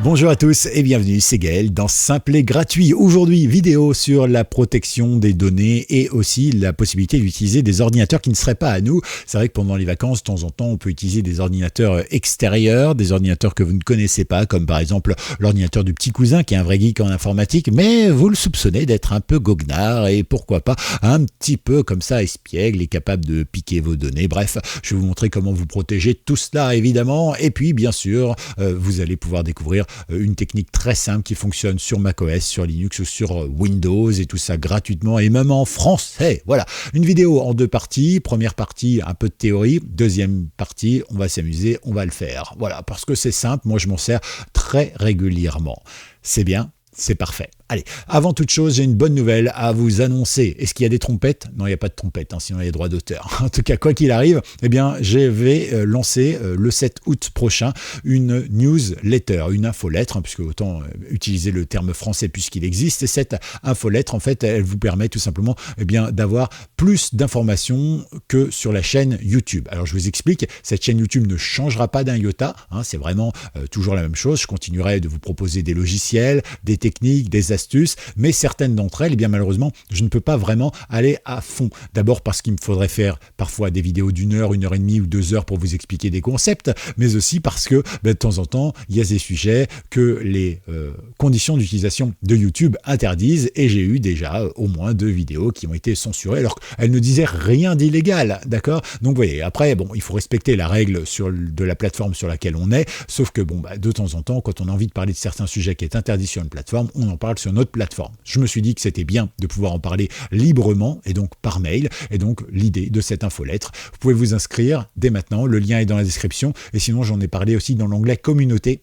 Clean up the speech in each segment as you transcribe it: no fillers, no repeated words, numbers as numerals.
Bonjour à tous et bienvenue, c'est Gaël dans Simple et Gratuit. Aujourd'hui, vidéo sur la protection des données et aussi la possibilité d'utiliser des ordinateurs qui ne seraient pas à nous. C'est vrai que pendant les vacances, de temps en temps, on peut utiliser des ordinateurs extérieurs, des ordinateurs que vous ne connaissez pas, comme par exemple l'ordinateur du petit cousin qui est un vrai geek en informatique, mais vous le soupçonnez d'être un peu goguenard et pourquoi pas un petit peu comme ça espiègle et capable de piquer vos données. Bref, je vais vous montrer comment vous protéger tout cela évidemment et puis bien sûr, vous allez pouvoir découvrir une technique très simple qui fonctionne sur macOS, sur Linux ou sur Windows et tout ça gratuitement et même en français. Voilà, une vidéo en deux parties. Première partie, un peu de théorie. Deuxième partie, on va s'amuser, on va le faire. Voilà, parce que c'est simple, moi je m'en sers très régulièrement. C'est bien, c'est parfait. Allez, avant toute chose, j'ai une bonne nouvelle à vous annoncer. Est-ce qu'il y a des trompettes? Non, il n'y a pas de trompettes, sinon il y a les droits d'auteur. En tout cas, quoi qu'il arrive, eh bien, je vais lancer le 7 août prochain une newsletter, une infolettre, puisque autant utiliser le terme français puisqu'il existe. Et cette infolettre, en fait, elle vous permet tout simplement d'avoir plus d'informations que sur la chaîne YouTube. Alors, je vous explique, cette chaîne YouTube ne changera pas d'un iota. C'est vraiment toujours la même chose. Je continuerai de vous proposer des logiciels, des techniques, des astuces, mais certaines d'entre elles, malheureusement, je ne peux pas vraiment aller à fond. D'abord parce qu'il me faudrait faire parfois des vidéos d'1 heure, 1 heure et demie ou 2 heures pour vous expliquer des concepts, mais aussi parce que de temps en temps, il y a des sujets que les conditions d'utilisation de YouTube interdisent et j'ai eu déjà au moins 2 vidéos qui ont été censurées alors qu'elles ne disaient rien d'illégal, d'accord? Donc vous voyez, après, il faut respecter la règle de la plateforme sur laquelle on est, sauf que de temps en temps, quand on a envie de parler de certains sujets qui est interdit sur une plateforme, on en parle sur notre plateforme. Je me suis dit que c'était bien de pouvoir en parler librement et donc par mail. Et donc l'idée de cette infolettre, vous pouvez vous inscrire dès maintenant. Le lien est dans la description. Et sinon, j'en ai parlé aussi dans l'onglet communauté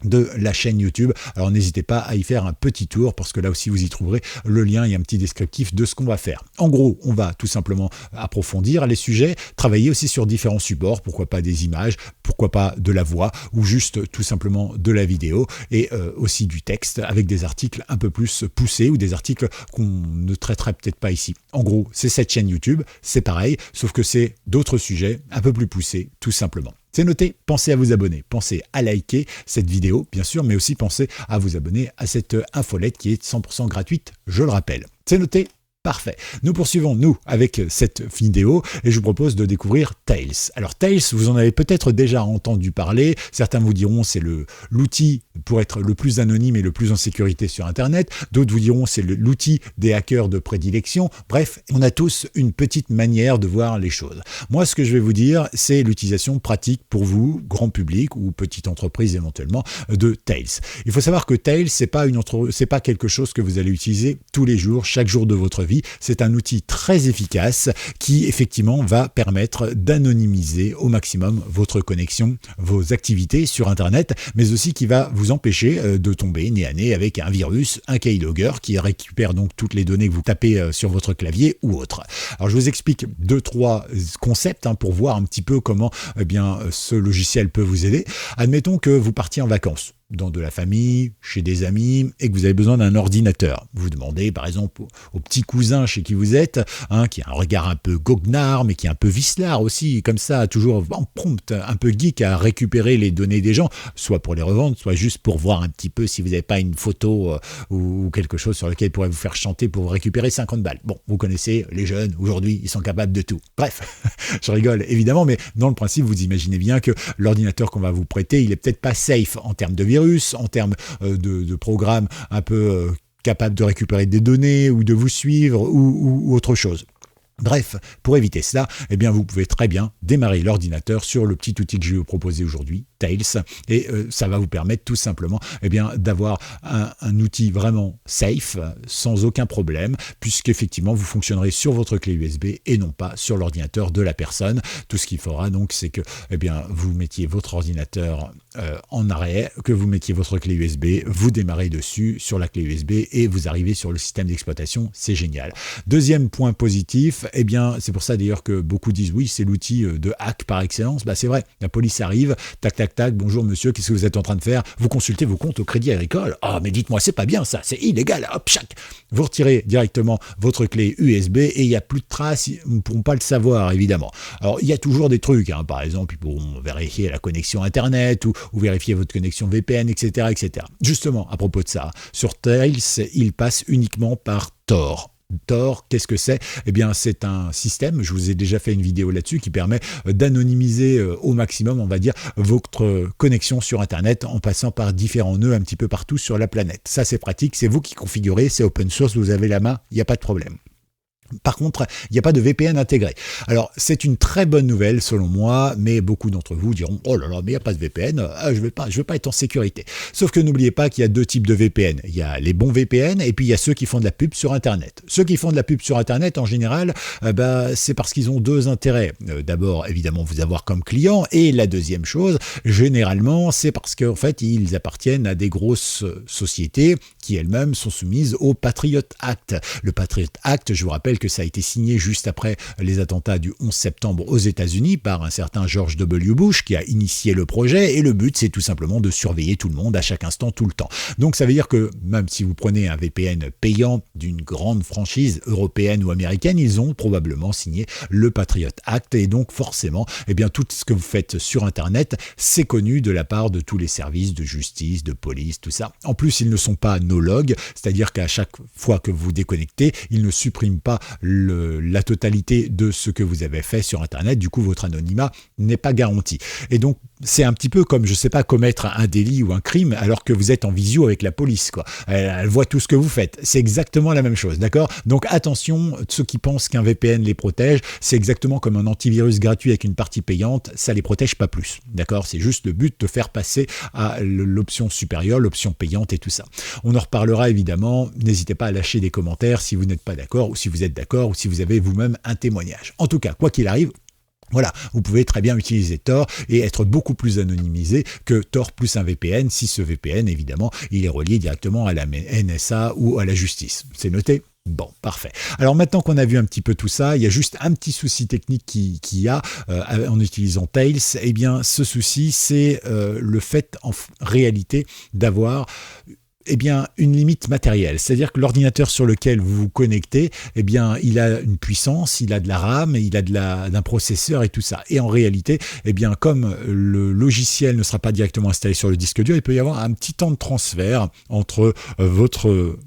de la chaîne YouTube. Alors n'hésitez pas à y faire un petit tour parce que là aussi vous y trouverez le lien et un petit descriptif de ce qu'on va faire. En gros, on va tout simplement approfondir les sujets, travailler aussi sur différents supports, pourquoi pas des images, pourquoi pas de la voix ou juste tout simplement de la vidéo et aussi du texte avec des articles un peu plus poussés ou des articles qu'on ne traiterait peut-être pas ici. En gros, c'est cette chaîne YouTube, c'est pareil, sauf que c'est d'autres sujets un peu plus poussés tout simplement. C'est noté, pensez à vous abonner, pensez à liker cette vidéo, bien sûr, mais aussi pensez à vous abonner à cette infolette qui est 100% gratuite, je le rappelle. C'est noté? Parfait. Nous poursuivons, nous, avec cette vidéo et je vous propose de découvrir Tails. Alors Tails, vous en avez peut-être déjà entendu parler. Certains vous diront c'est l'outil pour être le plus anonyme et le plus en sécurité sur Internet. D'autres vous diront c'est l'outil des hackers de prédilection. Bref, on a tous une petite manière de voir les choses. Moi, ce que je vais vous dire, c'est l'utilisation pratique pour vous, grand public ou petite entreprise éventuellement, de Tails. Il faut savoir que Tails, c'est pas quelque chose que vous allez utiliser tous les jours, chaque jour de votre vie. C'est un outil très efficace qui effectivement va permettre d'anonymiser au maximum votre connexion, vos activités sur Internet, mais aussi qui va vous empêcher de tomber nez à nez avec un virus, un keylogger qui récupère donc toutes les données que vous tapez sur votre clavier ou autre. Alors je vous explique 2-3 concepts pour voir un petit peu comment ce logiciel peut vous aider. Admettons que vous partiez en vacances dans de la famille, chez des amis, et que vous avez besoin d'un ordinateur. Vous demandez par exemple au petit cousin chez qui vous êtes, qui a un regard un peu goguenard, mais qui est un peu vicelard aussi, comme ça, toujours en prompt, un peu geek à récupérer les données des gens, soit pour les revendre, soit juste pour voir un petit peu si vous n'avez pas une photo ou quelque chose sur lequel il pourrait vous faire chanter pour vous récupérer 50 balles. Bon, vous connaissez les jeunes, aujourd'hui, ils sont capables de tout. Bref, je rigole évidemment, mais dans le principe, vous imaginez bien que l'ordinateur qu'on va vous prêter, il est peut-être pas safe en termes de virus, en termes de programmes un peu capables de récupérer des données ou de vous suivre ou autre chose. Bref, pour éviter cela, vous pouvez très bien démarrer l'ordinateur sur le petit outil que je vais vous proposer aujourd'hui, Tails, et ça va vous permettre tout simplement d'avoir un outil vraiment safe, sans aucun problème, puisqu'effectivement vous fonctionnerez sur votre clé USB et non pas sur l'ordinateur de la personne. Tout ce qu'il faudra donc, c'est que vous mettiez votre ordinateur en arrêt, que vous mettiez votre clé USB, vous démarrez dessus sur la clé USB et vous arrivez sur le système d'exploitation, c'est génial. Deuxième point positif, c'est pour ça d'ailleurs que beaucoup disent oui, c'est l'outil de hack par excellence. C'est vrai, la police arrive, tac, tac, tac, bonjour monsieur, qu'est-ce que vous êtes en train de faire? Vous consultez vos comptes au Crédit Agricole. Ah, mais dites-moi, c'est pas bien ça, c'est illégal. Hop, chac. Vous retirez directement votre clé USB et il n'y a plus de traces, ils ne pourront pas le savoir, évidemment. Alors, il y a toujours des trucs, hein. Par exemple, ils pourront vérifier la connexion Internet ou vérifier votre connexion VPN, etc., etc. Justement, à propos de ça, sur Tails, il passe uniquement par Tor. Tor, qu'est-ce que c'est? Eh bien, c'est un système, je vous ai déjà fait une vidéo là-dessus, qui permet d'anonymiser au maximum, on va dire, votre connexion sur Internet en passant par différents nœuds un petit peu partout sur la planète. Ça, c'est pratique, c'est vous qui configurez, c'est open source, vous avez la main, il n'y a pas de problème. Par contre, il n'y a pas de VPN intégré. Alors, c'est une très bonne nouvelle selon moi, mais beaucoup d'entre vous diront « Oh là là, mais il n'y a pas de VPN, je vais pas être en sécurité. » Sauf que n'oubliez pas qu'il y a deux types de VPN. Il y a les bons VPN et puis il y a ceux qui font de la pub sur Internet. Ceux qui font de la pub sur Internet, en général, c'est parce qu'ils ont deux intérêts. D'abord, évidemment, vous avoir comme client, et la deuxième chose, généralement, c'est parce qu'en fait, ils appartiennent à des grosses sociétés qui elles-mêmes sont soumises au Patriot Act. Le Patriot Act, je vous rappelle que ça a été signé juste après les attentats du 11 septembre aux États-Unis par un certain George W. Bush qui a initié le projet, et le but c'est tout simplement de surveiller tout le monde à chaque instant, tout le temps. Donc ça veut dire que même si vous prenez un VPN payant d'une grande franchise européenne ou américaine, ils ont probablement signé le Patriot Act, et donc forcément, eh bien, tout ce que vous faites sur Internet, c'est connu de la part de tous les services de justice, de police, tout ça. En plus, ils ne sont pas no-log, c'est-à-dire qu'à chaque fois que vous déconnectez, ils ne suppriment pas la totalité de ce que vous avez fait sur Internet. Du coup, votre anonymat n'est pas garanti. Et donc, c'est un petit peu comme, je sais pas, commettre un délit ou un crime alors que vous êtes en visio avec la police, quoi. Elle voit tout ce que vous faites. C'est exactement la même chose, d'accord? Donc attention, ceux qui pensent qu'un VPN les protège, c'est exactement comme un antivirus gratuit avec une partie payante, ça les protège pas plus, d'accord? C'est juste le but de faire passer à l'option supérieure, l'option payante et tout ça. On en reparlera évidemment, n'hésitez pas à lâcher des commentaires si vous n'êtes pas d'accord, ou si vous êtes d'accord, ou si vous avez vous-même un témoignage. En tout cas, quoi qu'il arrive, voilà, vous pouvez très bien utiliser Tor et être beaucoup plus anonymisé que Tor plus un VPN, si ce VPN, évidemment, il est relié directement à la NSA ou à la justice. C'est noté? Bon, parfait. Alors maintenant qu'on a vu un petit peu tout ça, il y a juste un petit souci technique qu'il y a en utilisant Tails. Eh bien, ce souci, c'est le fait en réalité d'avoir une limite matérielle. C'est-à-dire que l'ordinateur sur lequel vous vous connectez, il a une puissance, il a de la RAM, il a d'un processeur et tout ça. Et en réalité, comme le logiciel ne sera pas directement installé sur le disque dur, il peut y avoir un petit temps de transfert entre votre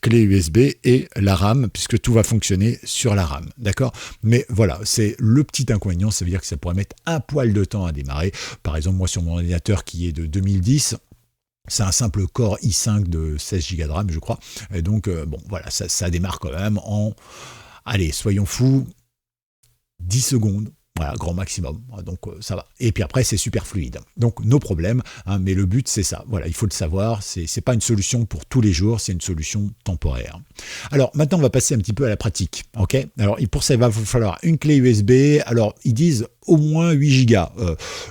clé USB et la RAM, puisque tout va fonctionner sur la RAM, d'accord? Mais voilà, c'est le petit inconvénient, ça veut dire que ça pourrait mettre un poil de temps à démarrer. Par exemple, moi sur mon ordinateur qui est de 2010, c'est un simple Core i5 de 16 Go de RAM, je crois. Et donc, voilà, ça démarre quand même en, allez, soyons fous, 10 secondes. Voilà, grand maximum. Donc, ça va. Et puis après, c'est super fluide. Donc, nos problèmes. Hein, mais le but, c'est ça. Voilà, il faut le savoir. C'est pas une solution pour tous les jours. C'est une solution temporaire. Alors, maintenant, on va passer un petit peu à la pratique. OK? Alors, pour ça, il va vous falloir une clé USB. Alors, ils disent au moins 8 Go.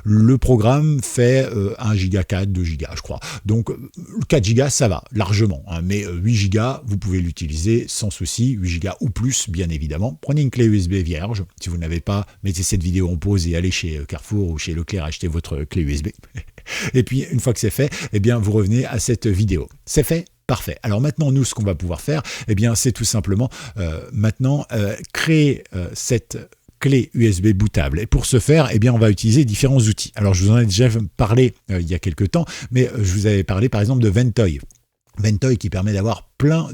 Le programme fait 1 Go 4, 2 Go, je crois. Donc, 4 Go, ça va, largement. Hein, mais 8 Go, vous pouvez l'utiliser sans souci. 8 Go ou plus, bien évidemment. Prenez une clé USB vierge. Si vous n'avez pas, mettez cette vidéo en pause et allez chez Carrefour ou chez Leclerc acheter votre clé USB. Et puis, une fois que c'est fait, vous revenez à cette vidéo. C'est fait? Parfait. Alors maintenant, nous, ce qu'on va pouvoir faire, c'est tout simplement créer cette clé USB bootable. Et pour ce faire, on va utiliser différents outils. Alors, je vous en ai déjà parlé il y a quelques temps, mais je vous avais parlé par exemple de Ventoy. Ventoy qui permet d'avoir plein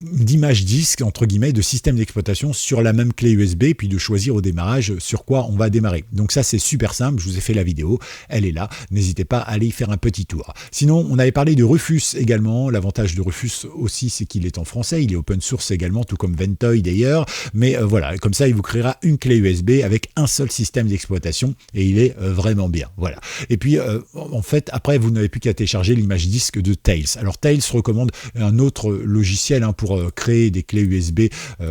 d'images disques, entre guillemets, de système d'exploitation sur la même clé USB, puis de choisir au démarrage sur quoi on va démarrer. Donc ça, c'est super simple, je vous ai fait la vidéo, elle est là, n'hésitez pas à aller y faire un petit tour. Sinon, on avait parlé de Rufus également, l'avantage de Rufus aussi, c'est qu'il est en français, il est open source également, tout comme Ventoy d'ailleurs, mais voilà, comme ça, il vous créera une clé USB avec un seul système d'exploitation, et il est vraiment bien, voilà. Et puis, en fait, après, vous n'avez plus qu'à télécharger l'image disque de Tails. Alors, Tails recommande un autre logiciel pour créer des clés USB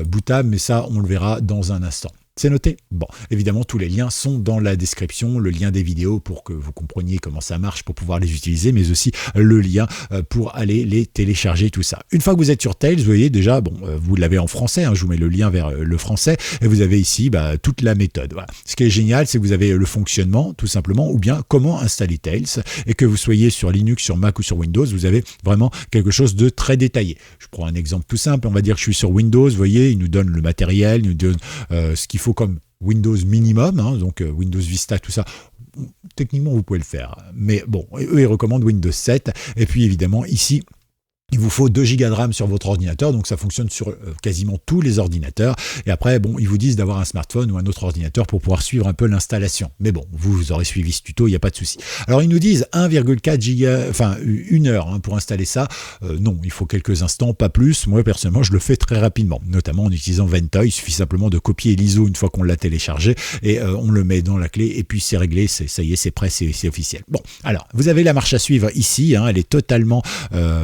bootables, mais ça, on le verra dans un instant. C'est noté? Bon, évidemment, tous les liens sont dans la description, le lien des vidéos pour que vous compreniez comment ça marche pour pouvoir les utiliser, mais aussi le lien pour aller les télécharger, tout ça. Une fois que vous êtes sur Tails, vous voyez déjà, bon, vous l'avez en français, hein, je vous mets le lien vers le français, et vous avez ici toute la méthode. Voilà. Ce qui est génial, c'est que vous avez le fonctionnement, tout simplement, ou bien comment installer Tails, et que vous soyez sur Linux, sur Mac ou sur Windows, vous avez vraiment quelque chose de très détaillé. Je prends un exemple tout simple, on va dire que je suis sur Windows, vous voyez, il nous donne le matériel, il nous donne ce qu'il faut comme Windows minimum, hein, donc Windows Vista, tout ça. Techniquement, vous pouvez le faire. Mais bon, eux, ils recommandent Windows 7. Et puis, évidemment, ici, il vous faut 2 Go de RAM sur votre ordinateur, donc ça fonctionne sur quasiment tous les ordinateurs. Et après, bon, ils vous disent d'avoir un smartphone ou un autre ordinateur pour pouvoir suivre un peu l'installation. Mais bon, vous aurez suivi ce tuto, il n'y a pas de souci. Alors, ils nous disent 1,4 giga, enfin 1 heure hein, pour installer ça. Non, il faut quelques instants, pas plus. Moi, personnellement, je le fais très rapidement, notamment en utilisant Ventoy. Il suffit simplement de copier l'ISO une fois qu'on l'a téléchargé et on le met dans la clé et puis c'est réglé, ça y est, c'est prêt, c'est officiel. Bon, alors, vous avez la marche à suivre ici, hein, elle est totalement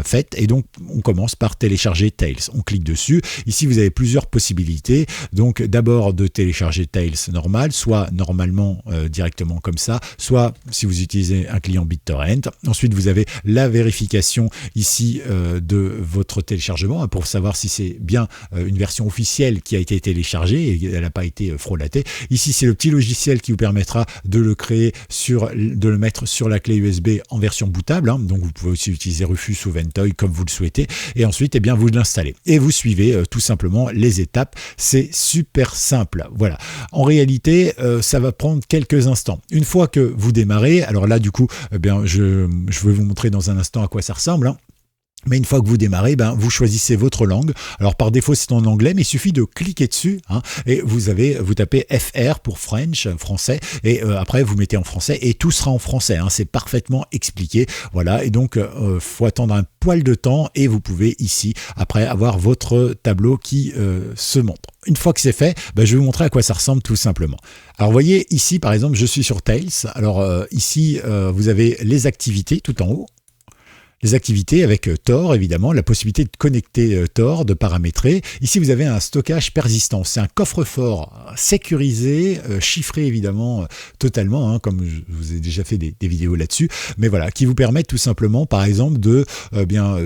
faite et donc on commence par télécharger Tails. On clique dessus. Ici, vous avez plusieurs possibilités. Donc, d'abord de télécharger Tails normal, soit normalement directement comme ça, soit si vous utilisez un client BitTorrent. Ensuite, vous avez la vérification ici de votre téléchargement hein, pour savoir si c'est bien une version officielle qui a été téléchargée et elle n'a pas été frelattée. Ici, c'est le petit logiciel qui vous permettra de le créer de le mettre sur la clé USB en version bootable. Hein. Donc, vous pouvez aussi utiliser Rufus ou Ventoy comme vous le souhaitez. Et ensuite, eh bien, vous l'installez. Et vous suivez tout simplement les étapes. C'est super simple. Voilà. En réalité, ça va prendre quelques instants. Une fois que vous démarrez, alors là, du coup, eh bien, je vais vous montrer dans un instant à quoi ça ressemble. Hein. Mais une fois que vous démarrez, vous choisissez votre langue. Alors par défaut c'est en anglais, mais il suffit de cliquer dessus hein, et vous tapez FR pour French, français, et après vous mettez en français et tout sera en français. Hein, c'est parfaitement expliqué. Voilà, et donc faut attendre un poil de temps et vous pouvez ici après avoir votre tableau qui se montre. Une fois que c'est fait, je vais vous montrer à quoi ça ressemble tout simplement. Alors vous voyez ici par exemple, je suis sur Tails. Alors ici vous avez les activités tout en haut. Les activités avec Tor, évidemment, la possibilité de connecter Tor, de paramétrer. Ici, vous avez un stockage persistant. C'est un coffre-fort sécurisé, chiffré évidemment totalement, hein, comme je vous ai déjà fait des vidéos là-dessus, mais voilà, qui vous permet tout simplement, par exemple, de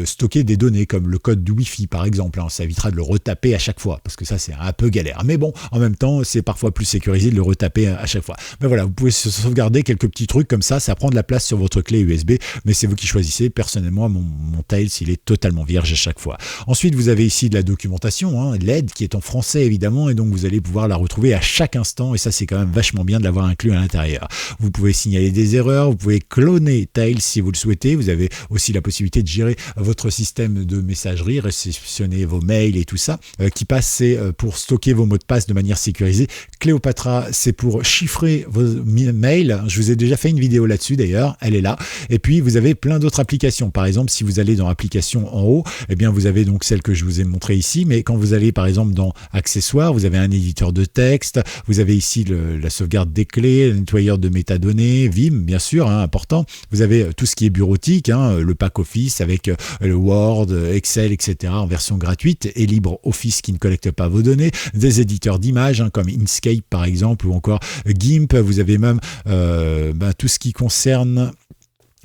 stocker des données comme le code du Wi-Fi, par exemple. Hein. Ça évitera de le retaper à chaque fois, parce que ça, c'est un peu galère. Mais bon, en même temps, c'est parfois plus sécurisé de le retaper à chaque fois. Mais voilà, vous pouvez sauvegarder quelques petits trucs comme ça prend de la place sur votre clé USB, mais c'est vous qui choisissez. Personnellement, mon Tails, il est totalement vierge à chaque fois. Ensuite, vous avez ici de la documentation, hein, l'aide qui est en français évidemment, et donc vous allez pouvoir la retrouver à chaque instant, et ça c'est quand même vachement bien de l'avoir inclus à l'intérieur. Vous pouvez signaler des erreurs, vous pouvez cloner Tails si vous le souhaitez, vous avez aussi la possibilité de gérer votre système de messagerie, réceptionner vos mails et tout ça. Qui passe, c'est pour stocker vos mots de passe de manière sécurisée. Cléopatra, c'est pour chiffrer vos mails. Je vous ai déjà fait une vidéo là-dessus d'ailleurs, elle est là. Et puis vous avez plein d'autres applications. Par exemple, si vous allez dans Applications en haut, eh bien vous avez donc celle que je vous ai montrée ici, mais quand vous allez par exemple dans Accessoires, vous avez un éditeur de texte, vous avez ici la sauvegarde des clés, le nettoyeur de métadonnées, Vim bien sûr, hein, important. Vous avez tout ce qui est bureautique, hein, le pack Office avec le Word, Excel, etc. en version gratuite, et LibreOffice qui ne collecte pas vos données, des éditeurs d'images hein, comme Inkscape par exemple, ou encore GIMP. Vous avez même tout ce qui concerne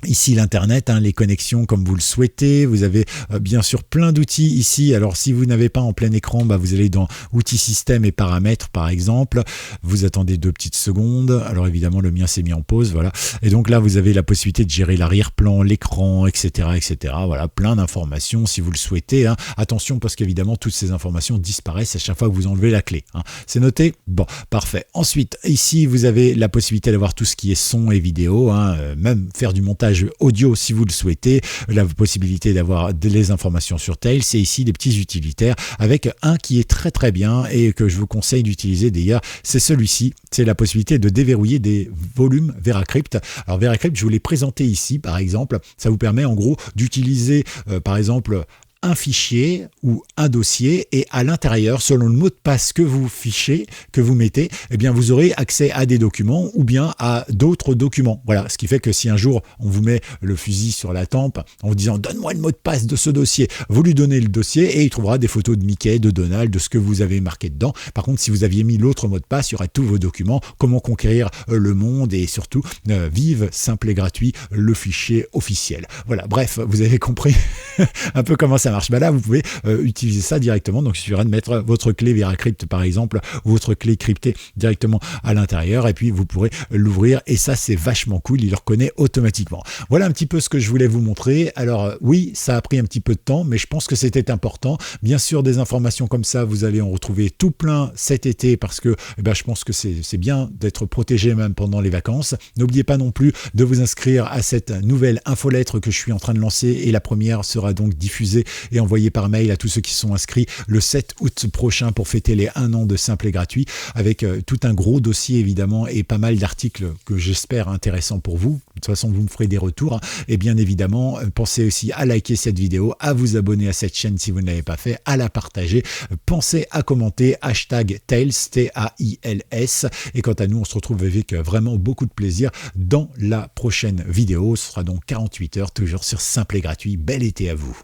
ici l'internet, hein, les connexions comme vous le souhaitez. Vous avez bien sûr plein d'outils ici. Alors si vous n'avez pas en plein écran, vous allez dans outils système et paramètres par exemple. Vous attendez 2 petites secondes. Alors évidemment le mien s'est mis en pause, voilà. Et donc là vous avez la possibilité de gérer l'arrière-plan, l'écran, etc., etc. Voilà, plein d'informations si vous le souhaitez. Hein. Attention parce qu'évidemment toutes ces informations disparaissent à chaque fois que vous enlevez la clé. Hein. C'est noté? Bon, parfait. Ensuite ici vous avez la possibilité d'avoir tout ce qui est son et vidéo, hein, même faire du montage audio si vous le souhaitez, la possibilité d'avoir les informations sur Tails, et ici des petits utilitaires avec un qui est très très bien et que je vous conseille d'utiliser d'ailleurs, c'est celui-ci, c'est la possibilité de déverrouiller des volumes VeraCrypt. Alors VeraCrypt, je vous l'ai présenté ici par exemple, ça vous permet en gros d'utiliser par exemple un fichier ou un dossier et à l'intérieur, selon le mot de passe que vous fichez, que vous mettez, eh bien vous aurez accès à des documents ou bien à d'autres documents. Voilà, ce qui fait que si un jour on vous met le fusil sur la tempe en vous disant donne-moi le mot de passe de ce dossier, vous lui donnez le dossier et il trouvera des photos de Mickey, de Donald, de ce que vous avez marqué dedans. Par contre, si vous aviez mis l'autre mot de passe, il y aurait tous vos documents, comment conquérir le monde et surtout vive, simple et gratuit, le fichier officiel. Voilà, bref, vous avez compris un peu comment ça marche. Bah là, vous pouvez utiliser ça directement. Donc, il suffira de mettre votre clé VeraCrypt, par exemple, ou votre clé cryptée directement à l'intérieur, et puis vous pourrez l'ouvrir. Et ça, c'est vachement cool. Il le reconnaît automatiquement. Voilà un petit peu ce que je voulais vous montrer. Alors, oui, ça a pris un petit peu de temps, mais je pense que c'était important. Bien sûr, des informations comme ça, vous allez en retrouver tout plein cet été, parce que je pense que c'est bien d'être protégé même pendant les vacances. N'oubliez pas non plus de vous inscrire à cette nouvelle infolettre que je suis en train de lancer, et la première sera donc diffusée et envoyée par mail à tous ceux qui sont inscrits le 7 août prochain pour fêter les 1 an de Simple et Gratuit, avec tout un gros dossier évidemment et pas mal d'articles que j'espère intéressants pour vous. De toute façon, vous me ferez des retours. Et bien évidemment, pensez aussi à liker cette vidéo, à vous abonner à cette chaîne si vous ne l'avez pas fait, à la partager. Pensez à commenter #Tails, T-A-I-L-S. Et quant à nous, on se retrouve avec vraiment beaucoup de plaisir dans la prochaine vidéo. Ce sera donc 48 heures, toujours sur Simple et Gratuit. Bel été à vous.